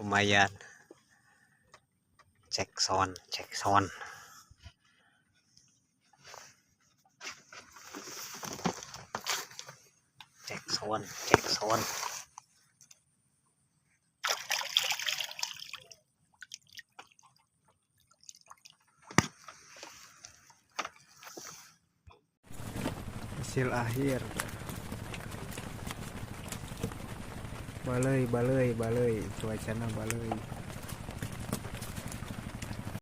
lumayan. Cek sound, cek sound. Cek sound, cek sound. Hasil akhir. Baleuy, cuacana baleuy.